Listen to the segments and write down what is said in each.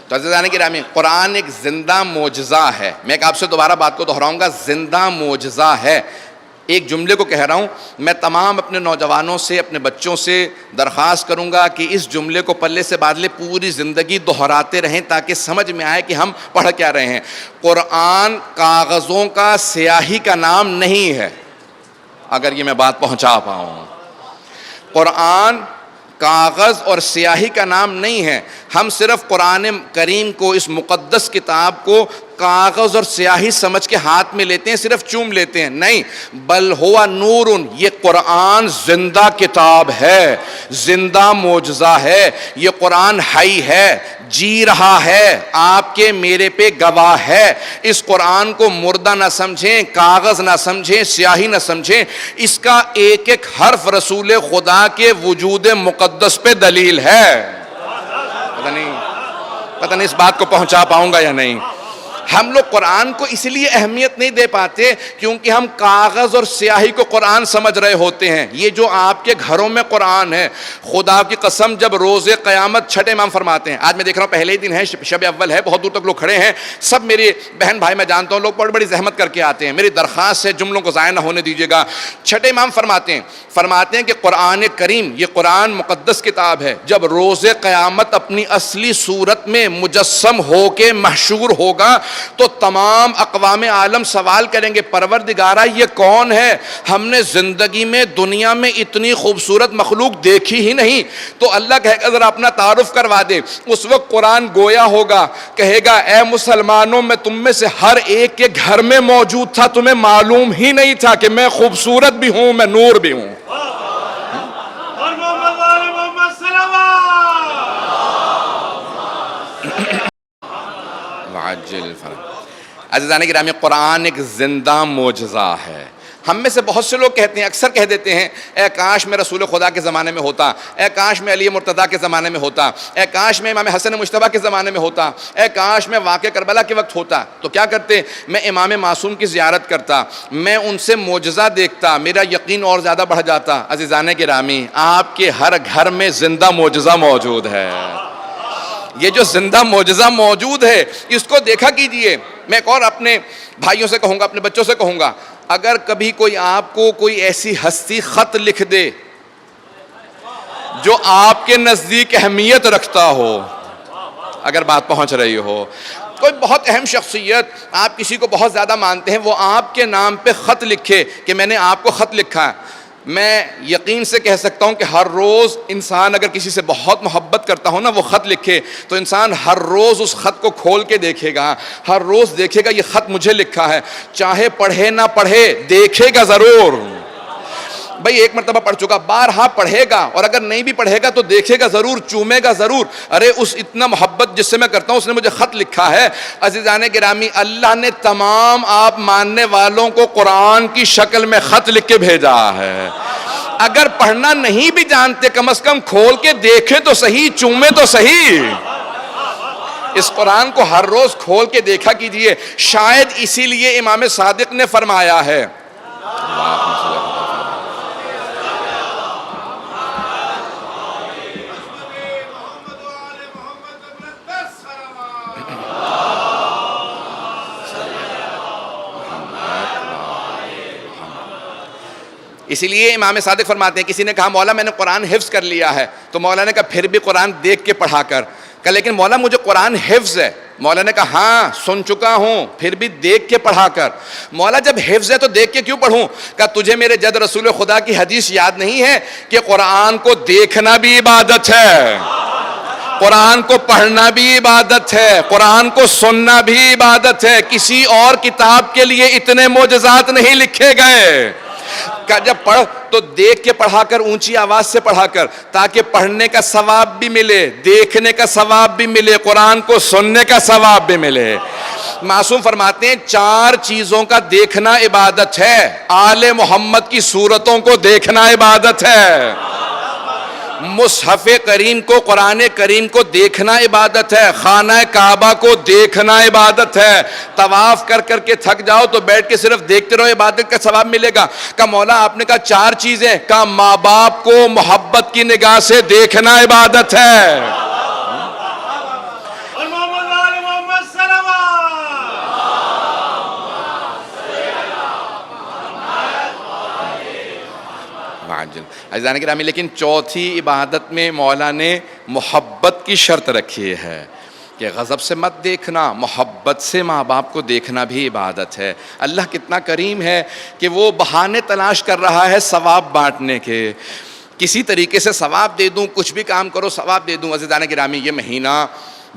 تو عزیزان گرامی، قرآن ایک زندہ معجزہ ہے. میں آپ سے دوبارہ بات کو دہراؤں گا، زندہ معجزہ ہے. ایک جملے کو کہہ رہا ہوں، میں تمام اپنے نوجوانوں سے، اپنے بچوں سے درخواست کروں گا کہ اس جملے کو پلے سے بادلے پوری زندگی دہراتے رہیں تاکہ سمجھ میں آئے کہ ہم پڑھ کیا رہے ہیں. قرآن کاغذوں کا سیاہی کا نام نہیں ہے، اگر یہ میں بات پہنچا پاؤں. قرآن کاغذ اور سیاہی کا نام نہیں ہے. ہم صرف قرآن کریم کو، اس مقدس کتاب کو کاغذ اور سیاہی سمجھ کے ہاتھ میں لیتے ہیں، صرف چوم لیتے ہیں. نہیں، بل ہوا نور، یہ قرآن زندہ کتاب ہے، زندہ معجزہ ہے. یہ قرآن حی ہے، جی رہا ہے، آپ کے میرے پہ گواہ ہے. اس قرآن کو مردہ نہ سمجھیں، کاغذ نہ سمجھیں، سیاہی نہ سمجھیں. اس کا ایک ایک حرف رسول خدا کے وجود مقدس پہ دلیل ہے. پتہ نہیں اس بات کو پہنچا پاؤں گا یا نہیں. ہم لوگ قرآن کو اس لیے اہمیت نہیں دے پاتے کیونکہ ہم کاغذ اور سیاہی کو قرآن سمجھ رہے ہوتے ہیں. یہ جو آپ کے گھروں میں قرآن ہے، خدا کی قسم جب روز قیامت چھٹے امام فرماتے ہیں، آج میں دیکھ رہا ہوں پہلے ہی دن ہے، شب اول ہے، بہت دور تک لوگ کھڑے ہیں، سب میرے بہن بھائی میں جانتا ہوں، لوگ بڑی زحمت کر کے آتے ہیں. میری درخواست ہے جملوں کو ضائع نہ ہونے دیجیے گا. چھٹے امام فرماتے ہیں کہ قرآن کریم، یہ قرآن مقدس کتاب ہے، جب روز قیامت اپنی اصلی صورت میں مجسم ہو کے محشور ہوگا تو تمام اقوام عالم سوال کریں گے، پروردگارہ یہ کون ہے؟ ہم نے زندگی میں دنیا میں اتنی خوبصورت مخلوق دیکھی ہی نہیں. تو اللہ کہے گا ذرا اپنا تعارف کروا دے. اس وقت قرآن گویا ہوگا، کہے گا اے مسلمانوں، میں تم میں سے ہر ایک کے گھر میں موجود تھا، تمہیں معلوم ہی نہیں تھا کہ میں خوبصورت بھی ہوں، میں نور بھی ہوں. عزیزان گرامی، قرآن ایک زندہ معجزہ ہے. ہم میں سے بہت سے لوگ کہتے ہیں، اکثر کہہ دیتے ہیں، اے کاش میں رسول خدا کے زمانے میں ہوتا، اے کاش میں علی مرتضیٰ کے زمانے میں ہوتا، اے کاش میں امام حسن مجتبیٰ کے زمانے میں ہوتا، اے کاش میں واقعہ کربلا کے وقت ہوتا. تو کیا کرتے؟ میں امام معصوم کی زیارت کرتا، میں ان سے معجزہ دیکھتا، میرا یقین اور زیادہ بڑھ جاتا. عزیزان گرامی، آپ کے ہر گھر میں زندہ معجزہ موجود ہے. یہ جو زندہ معجزہ موجود ہے، اس کو دیکھا کیجئے. میں ایک اور اپنے بھائیوں سے کہوں گا، اپنے بچوں سے کہوں گا، اگر کبھی کوئی آپ کو کوئی ایسی ہستی خط لکھ دے جو آپ کے نزدیک اہمیت رکھتا ہو، اگر بات پہنچ رہی ہو، کوئی بہت اہم شخصیت، آپ کسی کو بہت زیادہ مانتے ہیں، وہ آپ کے نام پہ خط لکھے کہ میں نے آپ کو خط لکھا ہے، میں یقین سے کہہ سکتا ہوں کہ ہر روز انسان اگر کسی سے بہت محبت کرتا ہو نا، وہ خط لکھے تو انسان ہر روز اس خط کو کھول کے دیکھے گا، ہر روز دیکھے گا یہ خط مجھے لکھا ہے، چاہے پڑھے نہ پڑھے دیکھے گا ضرور. بھئی ایک مرتبہ پڑھ چکا، بارہا پڑھے گا، اور اگر نہیں بھی پڑھے گا تو دیکھے گا ضرور، چومے گا ضرور. ارے اس اتنا محبت جس سے میں کرتا ہوں اس نے مجھے خط لکھا ہے. عزیزان گرامی، اللہ نے تمام آپ ماننے والوں کو قرآن کی شکل میں خط لکھ کے بھیجا ہے. اگر پڑھنا نہیں بھی جانتے، کم از کم کھول کے دیکھے تو صحیح، چومے تو صحیح. اس قرآن کو ہر روز کھول کے دیکھا کیجئے. شاید اسی لیے امام صادق نے فرمایا ہے، اسی لیے امام صادق فرماتے ہیں، کسی نے کہا مولا میں نے قرآن حفظ کر لیا ہے، تو مولا نے کہا پھر بھی قرآن دیکھ کے پڑھا کر. کہا لیکن مولا مجھے قرآن حفظ ہے. مولا نے کہا ہاں سن چکا ہوں، پھر بھی دیکھ کے پڑھا کر. مولا جب حفظ ہے تو دیکھ کے کیوں پڑھوں؟ کہا تجھے میرے جد رسول خدا کی حدیث یاد نہیں ہے کہ قرآن کو دیکھنا بھی عبادت ہے، قرآن کو پڑھنا بھی عبادت ہے، قرآن کو سننا بھی عبادت ہے. کسی اور کتاب کے لیے اتنے معجزات نہیں لکھے گئے. کہ جب پڑھ تو دیکھ کے پڑھا کر، اونچی آواز سے پڑھا کر، تاکہ پڑھنے کا ثواب بھی ملے، دیکھنے کا ثواب بھی ملے، قرآن کو سننے کا ثواب بھی ملے. معصوم فرماتے ہیں 4 چیزوں کا دیکھنا عبادت ہے. آل محمد کی صورتوں کو دیکھنا عبادت ہے، مصحف کریم کو، قرآن کریم کو دیکھنا عبادت ہے، خانہ کعبہ کو دیکھنا عبادت ہے. طواف کر کر کے تھک جاؤ تو بیٹھ کے صرف دیکھتے رہو، عبادت کا ثواب ملے گا. کہ مولا آپ نے کہا 4 چیزیں، کہ ماں باپ کو محبت کی نگاہ سے دیکھنا عبادت ہے، عزیزان گرامی لیکن چوتھی عبادت میں مولا نے محبت کی شرط رکھی ہے کہ غضب سے مت دیکھنا، محبت سے ماں باپ کو دیکھنا بھی عبادت ہے۔ اللہ کتنا کریم ہے کہ وہ بہانے تلاش کر رہا ہے ثواب بانٹنے کے، کسی طریقے سے ثواب دے دوں، کچھ بھی کام کرو ثواب دے دوں۔ عزیزان گرامی یہ مہینہ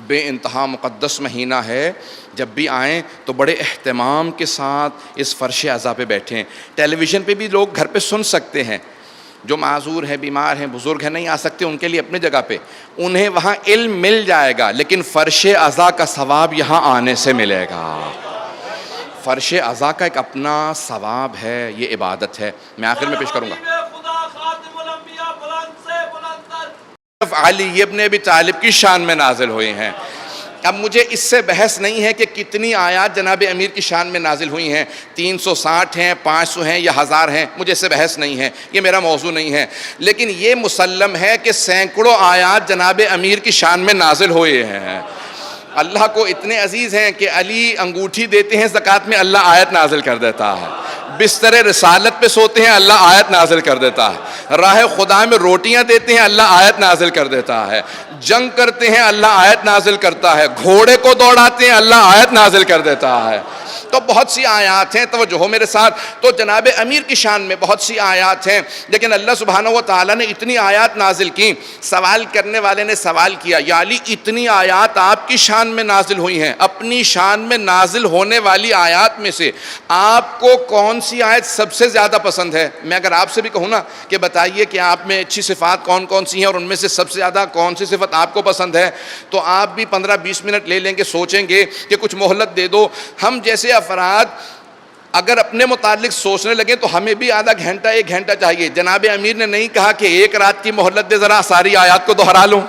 بے انتہا مقدس مہینہ ہے، جب بھی آئیں تو بڑے اہتمام کے ساتھ اس فرش عزا پہ بیٹھیں۔ ٹیلی ویژن پہ بھی لوگ گھر پہ سن سکتے ہیں، جو معذور ہیں، بیمار ہیں، بزرگ ہیں، نہیں آ سکتے، ان کے لیے اپنی جگہ پہ انہیں وہاں علم مل جائے گا، لیکن فرش عزا کا ثواب یہاں آنے سے ملے گا۔ فرش عزا کا ایک اپنا ثواب ہے، یہ عبادت ہے۔ میں آخر میں پیش کروں گا، علی ابن ابی طالب کی شان میں نازل ہوئی ہیں۔ اب مجھے اس سے بحث نہیں ہے کہ کتنی آیات جناب امیر کی شان میں نازل ہوئی ہیں، 360 ہیں، 500 ہیں یا 1000 ہیں، مجھے اس سے بحث نہیں ہے، یہ میرا موضوع نہیں ہے، لیکن یہ مسلم ہے کہ سینکڑوں آیات جناب امیر کی شان میں نازل ہوئے ہیں۔ اللہ کو اتنے عزیز ہیں کہ علی انگوٹھی دیتے ہیں زکوٰۃ میں، اللہ آیت نازل کر دیتا ہے۔ بستر رسالت پہ سوتے ہیں، اللہ آیت نازل کر دیتا ہے۔ راہ خدا میں روٹیاں دیتے ہیں، اللہ آیت نازل کر دیتا ہے۔ جنگ کرتے ہیں، اللہ آیت نازل کرتا ہے۔ گھوڑے کو دوڑاتے ہیں، اللہ آیت نازل کر دیتا ہے۔ تو بہت سی آیات ہیں، توجہ ہو میرے ساتھ، تو جناب امیر کی شان میں بہت سی آیات ہیں، لیکن اللہ سبحانہ و تعالیٰ نے اتنی آیات نازل کی۔ سوال کرنے والے نے سوال کیا، یا علی اتنی آیات آپ کی شان میں نازل ہوئی ہیں، اپنی شان میں نازل ہونے والی آیات میں سے آپ کو کون سی آیت سب سے زیادہ پسند ہے؟ میں اگر آپ سے بھی کہوں نا کہ بتائیے کہ آپ میں اچھی صفات کون کون سی ہیں اور ان میں سے سب سے زیادہ کون سی صفت آپ کو پسند ہے، تو آپ بھی 15-20 منٹ لے لیں گے، سوچیں گے کہ کچھ مہلت دے دو۔ ہم جیسے افراد اگر اپنے متعلق سوچنے لگیں تو ہمیں بھی آدھا گھنٹہ 1 گھنٹہ چاہیے۔ جناب امیر نے نہیں کہا کہ 1 رات کی مہلت دے، ذرا ساری آیات کو دہرا لوں،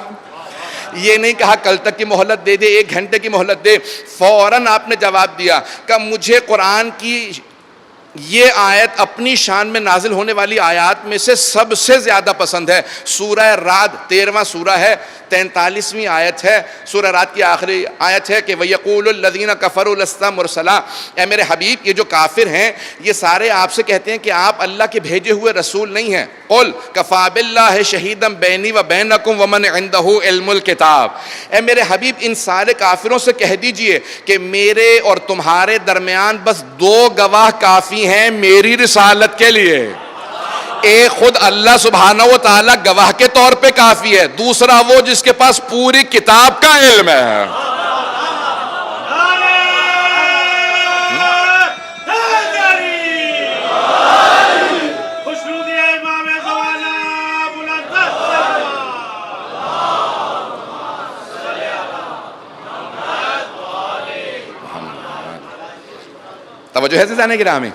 یہ نہیں کہا کل تک کی مہلت دے دے، 1 گھنٹے کی مہلت دے، فوراً آپ نے جواب دیا کہ مجھے قرآن کی یہ آیت اپنی شان میں نازل ہونے والی آیات میں سے سب سے زیادہ پسند ہے۔ سورہ رعد 13واں سورہ ہے، 43ویں آیت ہے، سورہ رعد کی آخری آیت ہے کہ وَيَقُولُ الَّذِينَ كَفَرُوا لَسْتَ مُرْسَلًا، اے میرے حبیب یہ جو کافر ہیں یہ سارے آپ سے کہتے ہیں کہ آپ اللہ کے بھیجے ہوئے رسول نہیں ہیں۔ قُلْ كَفَىٰ بِاللَّهِ شَهِيدًا بَيْنِي وَبَيْنَكُمْ وَمَنْ عِندَهُ عِلْمُ الْكِتَابِ، اے میرے حبیب ان سارے کافروں سے کہہ دیجئے کہ میرے اور تمہارے درمیان بس 2 گواہ کافی ہیں میری رسالت کے لیے۔ ایک خود اللہ سبحانہ و تعالیٰ گواہ کے طور پہ کافی ہے، دوسرا وہ جس کے پاس پوری کتاب کا علم ہے۔ توجہ ہے عزیزان گرامی؟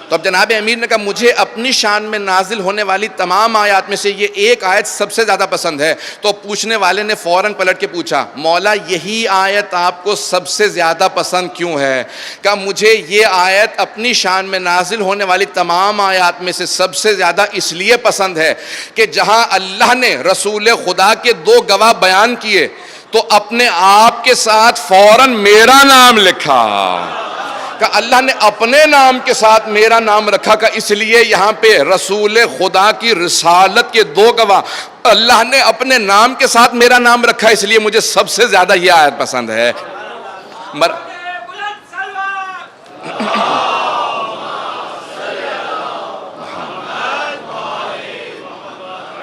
تو اب جناب امیر نے کہا مجھے اپنی شان میں نازل ہونے والی تمام آیات میں سے یہ ایک آیت سب سے زیادہ پسند ہے۔ تو پوچھنے والے نے فوراً پلٹ کے پوچھا، مولا یہی آیت آپ کو سب سے زیادہ پسند کیوں ہے؟ کہا مجھے یہ آیت اپنی شان میں نازل ہونے والی تمام آیات میں سے سب سے زیادہ اس لیے پسند ہے کہ جہاں اللہ نے رسول خدا کے 2 گواہ بیان کیے تو اپنے آپ کے ساتھ فوراً میرا نام لکھا، کہ اللہ نے اپنے نام کے ساتھ میرا نام رکھا، کہ اس لیے یہاں پہ رسول خدا کی رسالت کے 2 گواہ اللہ نے اپنے نام کے ساتھ میرا نام رکھا، اس لیے مجھے سب سے زیادہ یہ آیت پسند ہے۔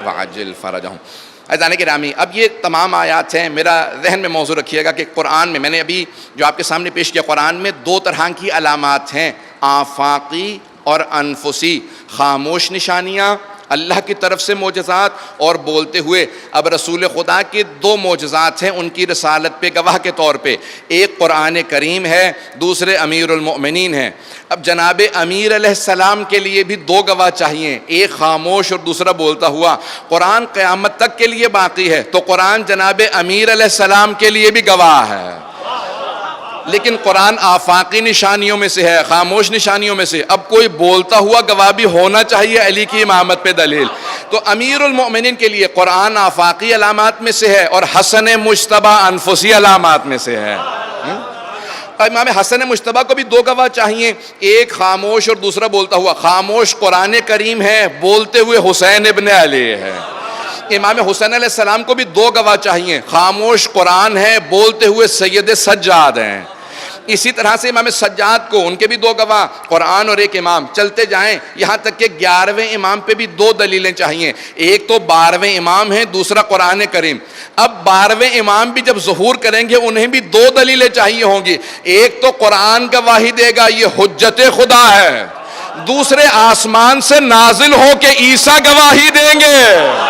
وعجل فرجہم۔ عزیزان گرامی اب یہ تمام آیات ہیں، میرا ذہن میں موضوع رکھیے گا کہ قرآن میں نے ابھی جو آپ کے سامنے پیش کیا، قرآن میں 2 طرح کی علامات ہیں، آفاقی اور انفسی، خاموش نشانیاں اللہ کی طرف سے معجزات، اور بولتے ہوئے۔ اب رسول خدا کے 2 معجزات ہیں ان کی رسالت پہ گواہ کے طور پہ، ایک قرآن کریم ہے، دوسرے امیر المؤمنین ہیں۔ اب جناب امیر علیہ السلام کے لیے بھی 2 گواہ چاہیے، ایک خاموش اور دوسرا بولتا ہوا۔ قرآن قیامت تک کے لیے باقی ہے، تو قرآن جناب امیر علیہ السلام کے لیے بھی گواہ ہے، لیکن قرآن آفاقی نشانیوں میں سے ہے، خاموش نشانیوں میں سے۔ اب کوئی بولتا ہوا گواہ بھی ہونا چاہیے علی کی امامت پہ دلیل، تو امیر المؤمنین کے لیے قرآن آفاقی علامات میں سے ہے اور حسن مجتبی انفسی علامات میں سے ہے۔ امام حسن مجتبیٰ کو بھی دو گواہ چاہیے، ایک خاموش اور دوسرا بولتا ہوا۔ خاموش قرآن کریم ہے، بولتے ہوئے حسین ابن علی ہے۔ امام حسین علیہ السلام کو بھی دو گواہ چاہیے، خاموش قرآن ہے، بولتے ہوئے سید سجاد ہیں۔ اسی طرح سے امام سجاد کو ان کے بھی دو گواہ، قرآن اور ایک امام، چلتے جائیں یہاں تک کہ 11ویں امام پہ بھی دو دلیلیں چاہیے، ایک تو 12ویں امام ہیں، دوسرا قرآن کریم۔ اب 12ویں امام بھی جب ظہور کریں گے انہیں بھی دو دلیلیں چاہیے ہوں گی، ایک تو قرآن گواہی دے گا یہ حجت خدا ہے، دوسرے آسمان سے نازل ہو کے عیسیٰ گواہی دیں گے۔